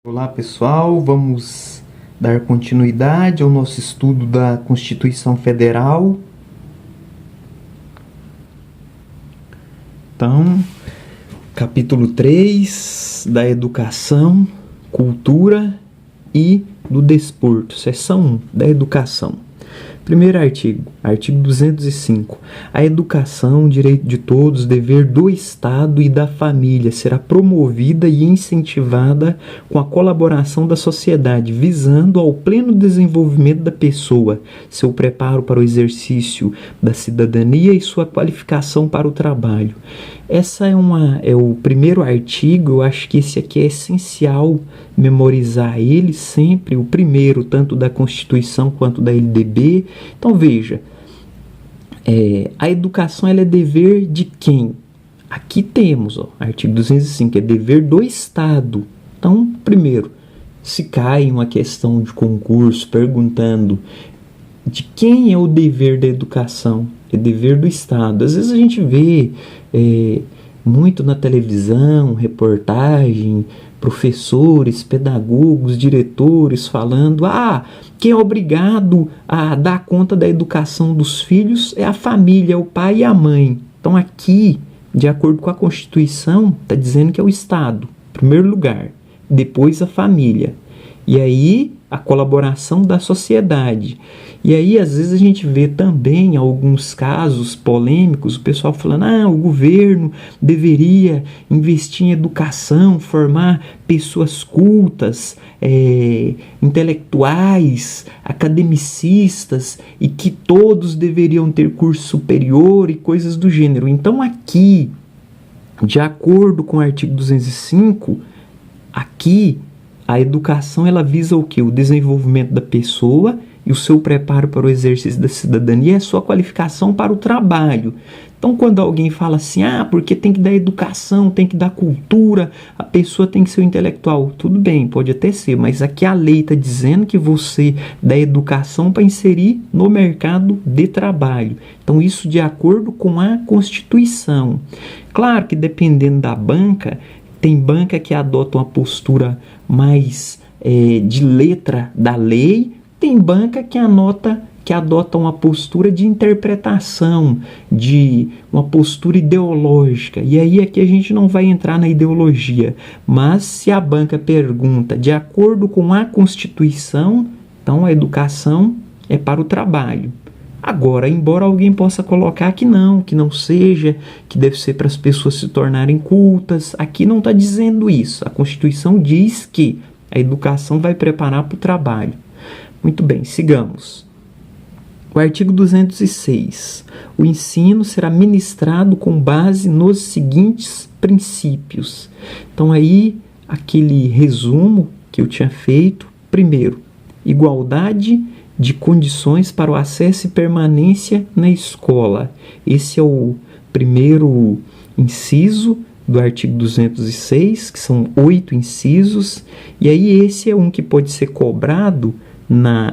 Olá pessoal, vamos dar continuidade ao nosso estudo da Constituição Federal. Então, capítulo 3 da Educação, Cultura e do Desporto, seção 1 da Educação. Primeiro artigo 205. A educação, direito de todos, dever do Estado e da família, será promovida e incentivada com a colaboração da sociedade, visando ao pleno desenvolvimento da pessoa, seu preparo para o exercício da cidadania e sua qualificação para o trabalho. Essa é o primeiro artigo. Eu acho que esse aqui é essencial memorizar ele sempre, o primeiro, tanto da Constituição quanto da LDB. Então veja, a educação ela é dever de quem? Aqui temos, artigo 205, é dever do Estado. Então, primeiro, se cai uma questão de concurso perguntando de quem é o dever da educação, é dever do Estado. Às vezes a gente vê muito na televisão, reportagem, professores, pedagogos, diretores falando: quem é obrigado a dar conta da educação dos filhos é a família, é o pai e a mãe. Então aqui, de acordo com a Constituição, está dizendo que é o Estado, em primeiro lugar, depois a família, e aí a colaboração da sociedade. E aí, às vezes, a gente vê também alguns casos polêmicos, o pessoal falando: o governo deveria investir em educação, formar pessoas cultas, intelectuais, academicistas, e que todos deveriam ter curso superior e coisas do gênero. Então, aqui, de acordo com o artigo 205, aqui, a educação ela visa o quê? O desenvolvimento da pessoa e o seu preparo para o exercício da cidadania, a sua qualificação para o trabalho. Então, quando alguém fala assim: porque tem que dar educação, tem que dar cultura, a pessoa tem que ser um intelectual. Tudo bem, pode até ser, mas aqui a lei está dizendo que você dá educação para inserir no mercado de trabalho. Então, isso de acordo com a Constituição. Claro que dependendo da banca, tem banca que adota uma postura mais de letra da lei, tem banca que adota uma postura de interpretação, de uma postura ideológica. E aí aqui a gente não vai entrar na ideologia, mas se a banca pergunta de acordo com a Constituição, então a educação é para o trabalho. Agora, embora alguém possa colocar que não seja, que deve ser para as pessoas se tornarem cultas, aqui não está dizendo isso. A Constituição diz que a educação vai preparar para o trabalho. Muito bem, sigamos. O artigo 206. O ensino será ministrado com base nos seguintes princípios. Então, aí, aquele resumo que eu tinha feito. Primeiro, igualdade de condições para o acesso e permanência na escola. Esse é o primeiro inciso do artigo 206, que são 8 incisos. E aí esse é um que pode ser cobrado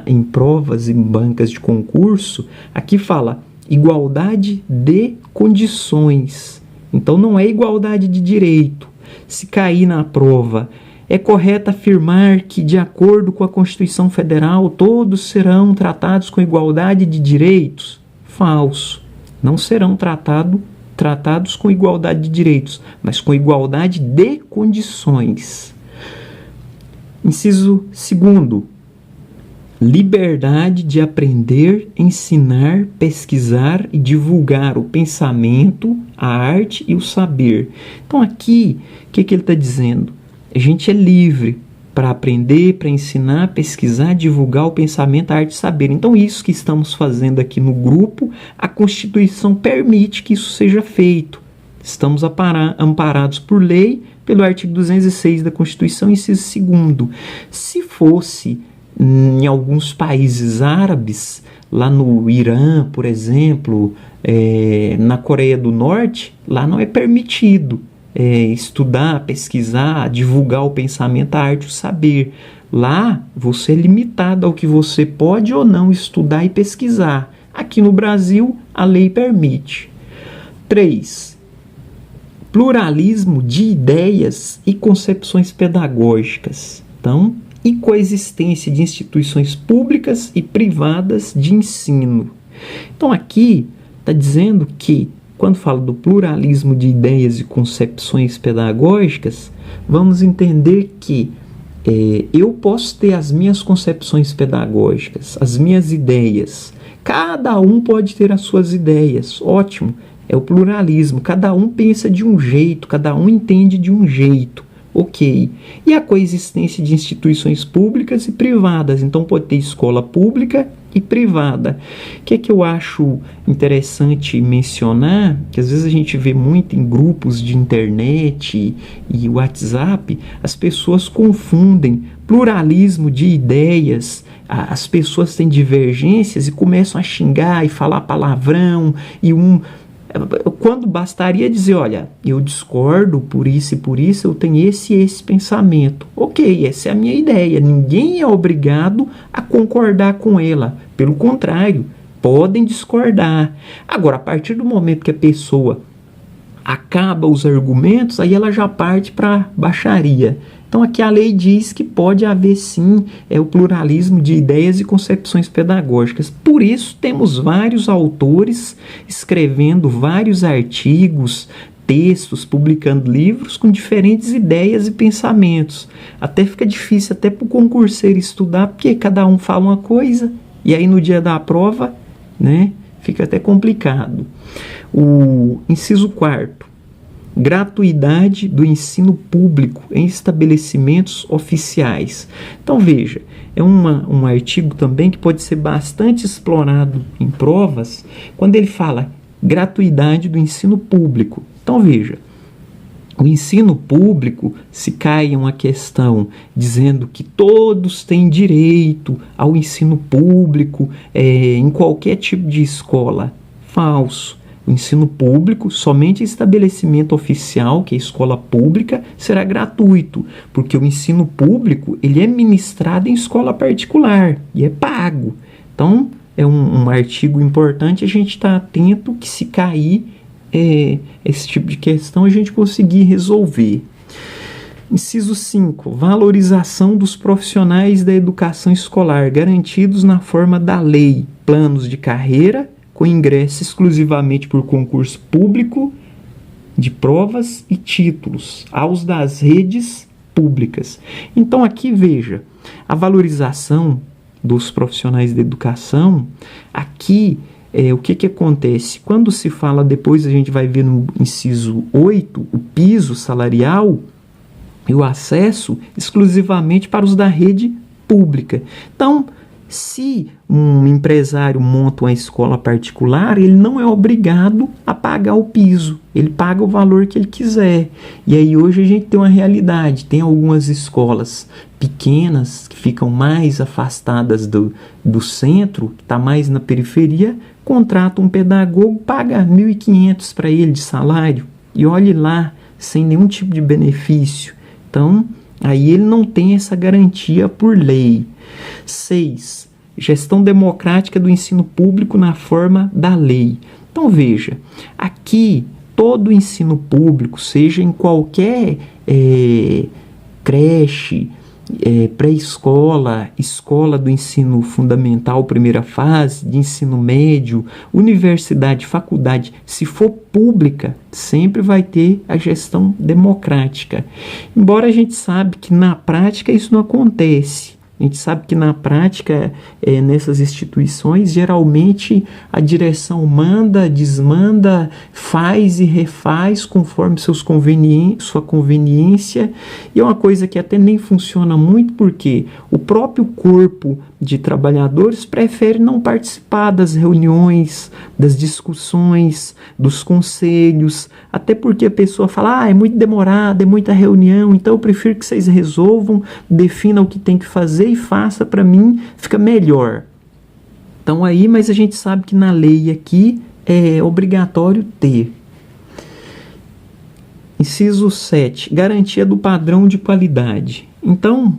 em provas, em bancas de concurso. Aqui fala igualdade de condições. Então não é igualdade de direito. Se cair na prova: é correto afirmar que, de acordo com a Constituição Federal, todos serão tratados com igualdade de direitos? Falso. Não serão tratados com igualdade de direitos, mas com igualdade de condições. Inciso 2. Liberdade de aprender, ensinar, pesquisar e divulgar o pensamento, a arte e o saber. Então aqui, o que ele está dizendo? A gente é livre para aprender, para ensinar, pesquisar, divulgar o pensamento, a arte e o saber. Então isso que estamos fazendo aqui no grupo, a Constituição permite que isso seja feito. Estamos amparados por lei, pelo artigo 206 da Constituição, inciso 2º. Se fosse em alguns países árabes, lá no Irã, por exemplo, na Coreia do Norte, lá não é permitido estudar, pesquisar, divulgar o pensamento, a arte, o saber. Lá você é limitado ao que você pode ou não estudar e pesquisar. Aqui no Brasil, a lei permite. 3. Pluralismo de ideias e concepções pedagógicas. Então, e coexistência de instituições públicas e privadas de ensino. Então, aqui está dizendo que, quando fala do pluralismo de ideias e concepções pedagógicas, vamos entender que eu posso ter as minhas concepções pedagógicas, as minhas ideias. Cada um pode ter as suas ideias. Ótimo, é o pluralismo. Cada um pensa de um jeito, cada um entende de um jeito. Ok. E a coexistência de instituições públicas e privadas. Então pode ter escola pública e privada. O que é que eu acho interessante mencionar, que às vezes a gente vê muito em grupos de internet e WhatsApp, as pessoas confundem pluralismo de ideias, as pessoas têm divergências e começam a xingar e falar palavrão, quando bastaria dizer, olha, eu discordo por isso e por isso, eu tenho esse e esse pensamento. Ok, essa é a minha ideia. Ninguém é obrigado a concordar com ela. Pelo contrário, podem discordar. Agora, a partir do momento que a pessoa acaba os argumentos, aí ela já parte para baixaria. Então aqui a lei diz que pode haver sim o pluralismo de ideias e concepções pedagógicas. Por isso temos vários autores escrevendo vários artigos, textos, publicando livros com diferentes ideias e pensamentos. Até fica difícil até para o concurseiro estudar, porque cada um fala uma coisa e aí no dia da prova, né, fica até complicado. O inciso 4º. Gratuidade do ensino público em estabelecimentos oficiais. Então veja, é um artigo também que pode ser bastante explorado em provas, quando ele fala gratuidade do ensino público. Então veja, o ensino público, se cai uma questão dizendo que todos têm direito ao ensino público em qualquer tipo de escola, falso. O ensino público, somente estabelecimento oficial, que é escola pública, será gratuito, porque o ensino público ele é ministrado em escola particular e é pago. Então, é um artigo importante a gente estar atento que se cair esse tipo de questão a gente conseguir resolver. Inciso 5. Valorização dos profissionais da educação escolar, garantidos na forma da lei, planos de carreira, com ingresso exclusivamente por concurso público de provas e títulos aos das redes públicas. Então aqui veja, a valorização dos profissionais da educação, aqui o que acontece? Quando se fala, depois a gente vai ver no inciso 8, o piso salarial e o acesso exclusivamente para os da rede pública. Então, se um empresário monta uma escola particular, ele não é obrigado a pagar o piso, ele paga o valor que ele quiser. E aí hoje a gente tem uma realidade, tem algumas escolas pequenas que ficam mais afastadas do centro, que está mais na periferia, contrata um pedagogo, paga R$ 1.500 para ele de salário e olhe lá, sem nenhum tipo de benefício. Então, aí ele não tem essa garantia por lei. 6. Gestão democrática do ensino público na forma da lei. Então veja, aqui todo o ensino público, seja em qualquer creche, pré-escola, escola do ensino fundamental, primeira fase, de ensino médio, universidade, faculdade, se for pública, sempre vai ter a gestão democrática. Embora a gente sabe que na prática isso não acontece. A gente sabe que na prática, nessas instituições, geralmente a direção manda, desmanda, faz e refaz conforme sua conveniência, e é uma coisa que até nem funciona muito porque o próprio corpo de trabalhadores prefere não participar das reuniões, das discussões, dos conselhos, até porque a pessoa fala, é muito demorado, é muita reunião, então eu prefiro que vocês resolvam, definam o que tem que fazer e faça para mim, fica melhor. Então aí, mas a gente sabe que na lei aqui é obrigatório ter. Inciso 7, garantia do padrão de qualidade. Então,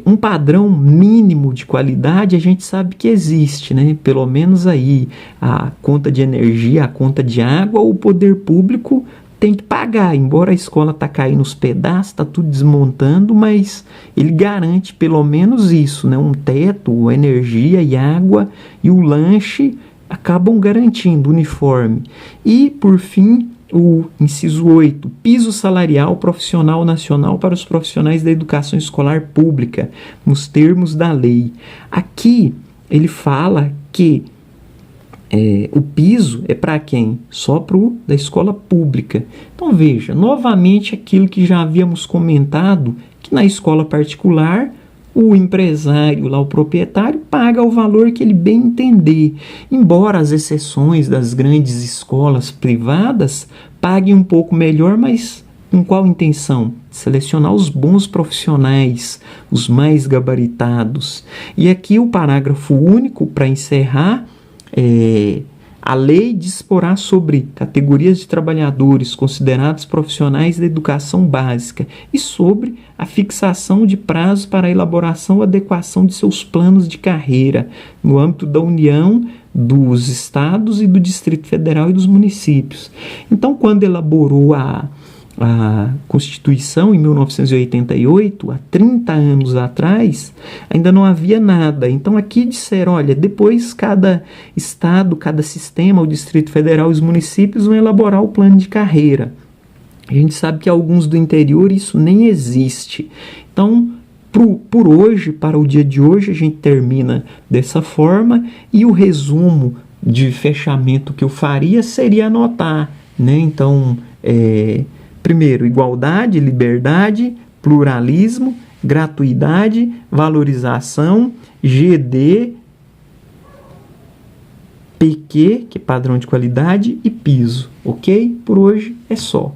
um padrão mínimo de qualidade a gente sabe que existe, né? Pelo menos aí a conta de energia, a conta de água, o poder público tem que pagar, embora a escola tá caindo nos pedaços, tá tudo desmontando, mas ele garante pelo menos isso, né? Um teto, energia e água, e o lanche acabam garantindo o uniforme. E, por fim, o inciso 8, piso salarial profissional nacional para os profissionais da educação escolar pública, nos termos da lei. Aqui ele fala que o piso é para quem? Só para o da escola pública. Então veja, novamente aquilo que já havíamos comentado, que na escola particular o empresário, lá o proprietário, paga o valor que ele bem entender. Embora as exceções das grandes escolas privadas paguem um pouco melhor, mas com qual intenção? Selecionar os bons profissionais, os mais gabaritados. E aqui o parágrafo único, para encerrar, a lei disporá sobre categorias de trabalhadores considerados profissionais da educação básica e sobre a fixação de prazo para a elaboração ou adequação de seus planos de carreira no âmbito da União, dos estados e do Distrito Federal e dos municípios. Então, quando elaborou a Constituição em 1988, há 30 anos atrás, ainda não havia nada. Então aqui disseram, olha, depois cada estado, cada sistema, o Distrito Federal e os municípios vão elaborar o plano de carreira. A gente sabe que alguns do interior isso nem existe. Então, por hoje, para o dia de hoje, a gente termina dessa forma, e o resumo de fechamento que eu faria seria anotar, né? Então, primeiro, igualdade, liberdade, pluralismo, gratuidade, valorização, GD, PQ, que é padrão de qualidade, e piso, ok? Por hoje é só.